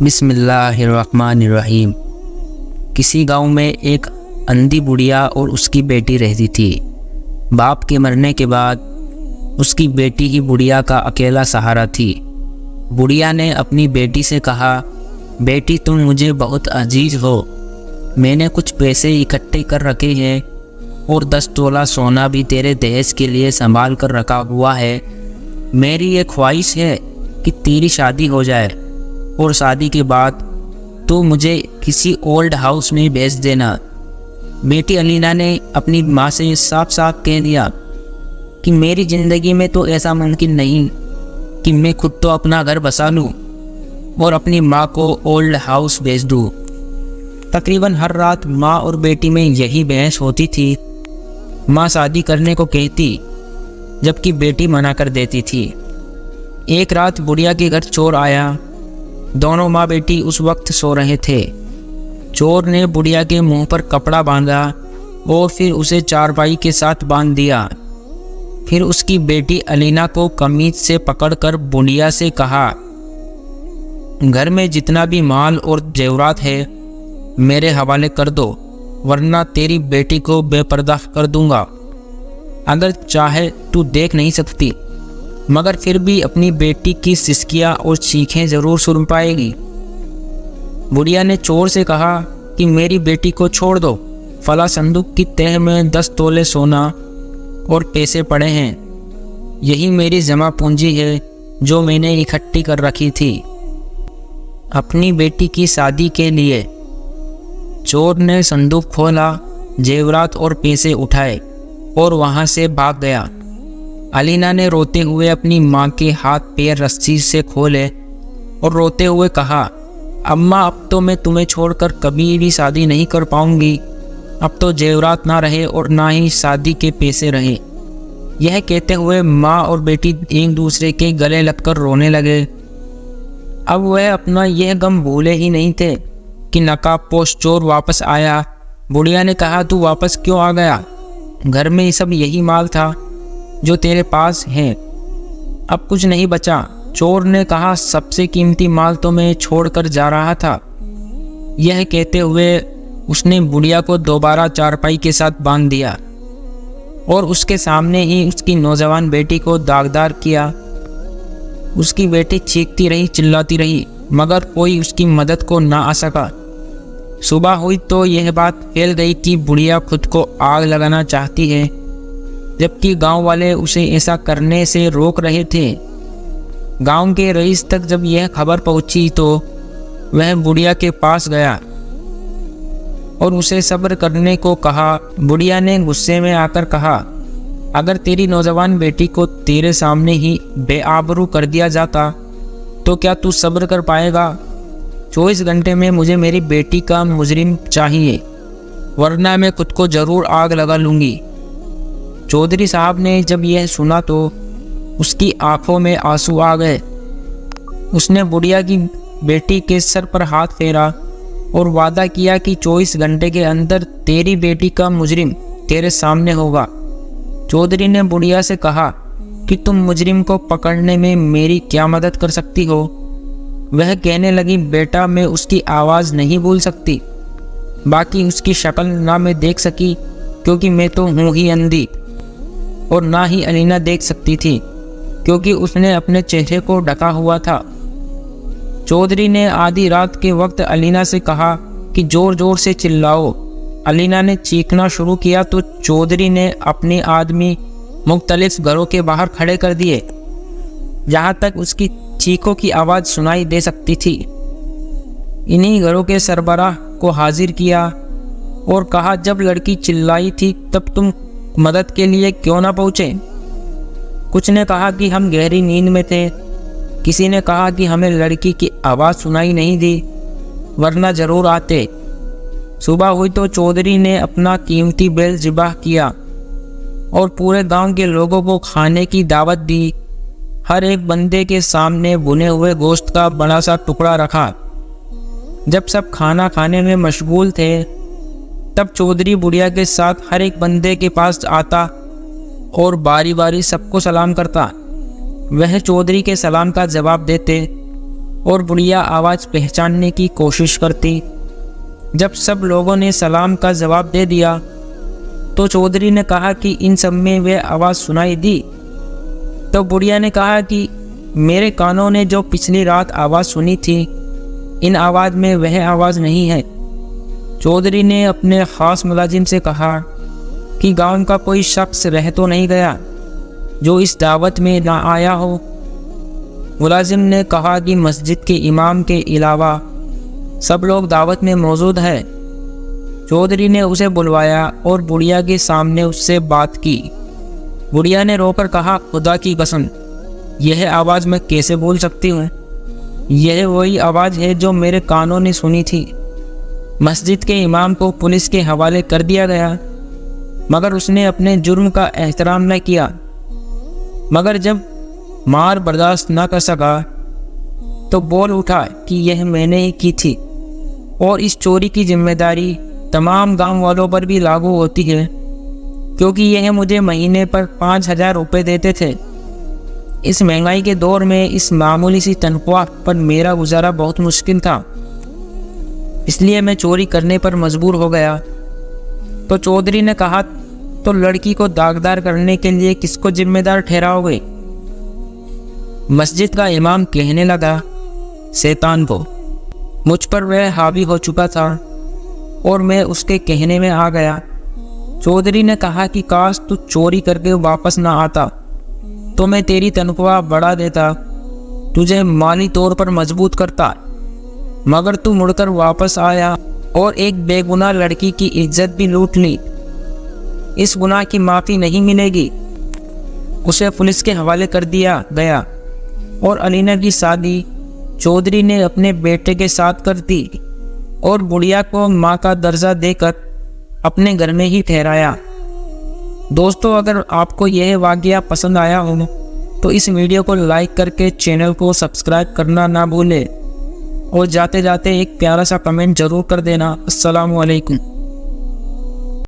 बिस्मिल्लाहिर्रहमानिर्रहीम। किसी गांव में एक अंधी बुढ़िया और उसकी बेटी रहती थी। बाप के मरने के बाद उसकी बेटी ही बुढ़िया का अकेला सहारा थी। बुढ़िया ने अपनी बेटी से कहा, बेटी तुम मुझे बहुत अजीज हो। मैंने कुछ पैसे इकट्ठे कर रखे हैं और 10 तोला सोना भी तेरे दहेज के लिए संभाल कर रखा हुआ है। मेरी ये ख्वाहिश है कि तेरी शादी हो जाए और शादी के बाद तो मुझे किसी ओल्ड हाउस में भेज देना। बेटी अलीना ने अपनी माँ से साफ साफ कह दिया कि मेरी ज़िंदगी में तो ऐसा मुमकिन नहीं कि मैं खुद तो अपना घर बसा लूँ और अपनी माँ को ओल्ड हाउस भेज दूँ। तकरीबन हर रात माँ और बेटी में यही बहस होती थी। माँ शादी करने को कहती जबकि बेटी मना कर देती थी। एक रात बुढ़िया के घर चोर आया। दोनों माँ बेटी उस वक्त सो रहे थे। चोर ने बुढ़िया के मुंह पर कपड़ा बांधा और फिर उसे चारपाई के साथ बांध दिया। फिर उसकी बेटी अलीना को कमीज से पकड़कर बुढ़िया से कहा, घर में जितना भी माल और जेवरात है मेरे हवाले कर दो, वरना तेरी बेटी को बेपर्दा कर दूंगा। अगर चाहे तू देख नहीं सकती, मगर फिर भी अपनी बेटी की सिसकियां और चीखें जरूर सुन पाएगी। बुढ़िया ने चोर से कहा कि मेरी बेटी को छोड़ दो, फला संदूक की तह में 10 तोले सोना और पैसे पड़े हैं। यही मेरी जमा पूंजी है जो मैंने इकट्ठी कर रखी थी अपनी बेटी की शादी के लिए। चोर ने संदूक खोला, जेवरात और पैसे उठाए और वहां से भाग गया। अलीना ने रोते हुए अपनी माँ के हाथ पैर रस्सी से खोले और रोते हुए कहा, अम्मा अब तो मैं तुम्हें छोड़कर कभी भी शादी नहीं कर पाऊंगी। अब तो जेवरात ना रहे और ना ही शादी के पैसे रहे। यह कहते हुए माँ और बेटी एक दूसरे के गले लगकर रोने लगे। अब वह अपना यह गम भूले ही नहीं थे कि नकाबपोश चोर वापस आया। बुढ़िया ने कहा, तू वापस क्यों आ गया? घर में सब यही माल था जो तेरे पास है, अब कुछ नहीं बचा। चोर ने कहा, सबसे कीमती माल तो मैं छोड़कर जा रहा था। यह कहते हुए उसने बुढ़िया को दोबारा चारपाई के साथ बांध दिया और उसके सामने ही उसकी नौजवान बेटी को दागदार किया। उसकी बेटी चीखती रही, चिल्लाती रही, मगर कोई उसकी मदद को ना आ सका। सुबह हुई तो यह बात फैल गई कि बुढ़िया खुद को आग लगाना चाहती है, जबकि गांव वाले उसे ऐसा करने से रोक रहे थे। गांव के रईस तक जब यह खबर पहुंची तो वह बुढ़िया के पास गया और उसे सब्र करने को कहा। बुढ़िया ने गुस्से में आकर कहा, अगर तेरी नौजवान बेटी को तेरे सामने ही बेआबरू कर दिया जाता तो क्या तू सब्र कर पाएगा? 24 घंटे में मुझे मेरी बेटी का मुजरिम चाहिए, वरना मैं खुद को जरूर आग लगा लूँगी। चौधरी साहब ने जब यह सुना तो उसकी आंखों में आंसू आ गए। उसने बुढ़िया की बेटी के सर पर हाथ फेरा और वादा किया कि 24 घंटे के अंदर तेरी बेटी का मुजरिम तेरे सामने होगा। चौधरी ने बुढ़िया से कहा कि तुम मुजरिम को पकड़ने में मेरी क्या मदद कर सकती हो? वह कहने लगी, बेटा मैं उसकी आवाज़ नहीं भूल सकती, बाकी उसकी शक्ल ना मैं देख सकी क्योंकि मैं तो हूँ ही अंधी, और ना ही अलीना देख सकती थी क्योंकि उसने अपने चेहरे को ढका हुआ था। चौधरी ने आधी रात के वक्त अलीना से कहा कि जोर जोर से चिल्लाओ। अलीना ने चीखना शुरू किया तो चौधरी ने अपने आदमी मुख्तलिफ घरों के बाहर खड़े कर दिए, जहाँ तक उसकी चीखों की आवाज़ सुनाई दे सकती थी। इन्हीं घरों के सरबराह को हाजिर किया और कहा, जब लड़की चिल्लाई थी तब तुम मदद के लिए क्यों ना पहुँचे? कुछ ने कहा कि हम गहरी नींद में थे। किसी ने कहा कि हमें लड़की की आवाज़ सुनाई नहीं दी, वरना ज़रूर आते। सुबह हुई तो चौधरी ने अपना कीमती बैल ज़िबाह किया और पूरे गांव के लोगों को खाने की दावत दी। हर एक बंदे के सामने भुने हुए गोश्त का बड़ा सा टुकड़ा रखा। जब सब खाना खाने में मशगूल थे तब चौधरी बुढ़िया के साथ हर एक बंदे के पास आता और बारी बारी सबको सलाम करता। वह चौधरी के सलाम का जवाब देते और बुढ़िया आवाज़ पहचानने की कोशिश करती। जब सब लोगों ने सलाम का जवाब दे दिया तो चौधरी ने कहा कि इन सब में वह आवाज़ सुनाई दी। तो बुढ़िया ने कहा कि मेरे कानों ने जो पिछली रात आवाज़ सुनी थी, इन आवाज़ में वह आवाज़ नहीं है। चौधरी ने अपने ख़ास मुलाजिम से कहा कि गांव का कोई शख्स रह तो नहीं गया जो इस दावत में ना आया हो। मुलाजिम ने कहा कि मस्जिद के इमाम के अलावा सब लोग दावत में मौजूद है। चौधरी ने उसे बुलवाया और बुढ़िया के सामने उससे बात की। बुढ़िया ने रोकर कहा, खुदा की कसम, यह आवाज़ मैं कैसे भूल सकती हूँ? यह वही आवाज़ है जो मेरे कानों ने सुनी थी। मस्जिद के इमाम को पुलिस के हवाले कर दिया गया, मगर उसने अपने जुर्म का एहतराम न किया। मगर जब मार बर्दाश्त न कर सका तो बोल उठा कि यह मैंने ही की थी और इस चोरी की जिम्मेदारी तमाम गांव वालों पर भी लागू होती है, क्योंकि यह मुझे महीने पर 5,000 रुपये देते थे। इस महंगाई के दौर में इस मामूली सी तनख्वाह पर मेरा गुजारा बहुत मुश्किल था, इसलिए मैं चोरी करने पर मजबूर हो गया। तो चौधरी ने कहा, तो लड़की को दागदार करने के लिए किसको जिम्मेदार ठहराओगे? मस्जिद का इमाम कहने लगा, शैतान को। मुझ पर वह हावी हो चुका था और मैं उसके कहने में आ गया। चौधरी ने कहा कि काश तू चोरी करके वापस ना आता तो मैं तेरी तनख्वाह बढ़ा देता, तुझे माली तौर पर मजबूत करता। मगर तू मुड़कर वापस आया और एक बेगुनाह लड़की की इज्जत भी लूट ली। इस गुनाह की माफ़ी नहीं मिलेगी। उसे पुलिस के हवाले कर दिया गया और अलीना की शादी चौधरी ने अपने बेटे के साथ कर दी और बुढ़िया को माँ का दर्जा देकर अपने घर में ही ठहराया। दोस्तों, अगर आपको यह वाक़या पसंद आया हो तो इस वीडियो को लाइक करके चैनल को सब्सक्राइब करना ना भूलें और जाते जाते एक प्यारा सा कमेंट ज़रूर कर देना। अस्सलामु अलैकुम।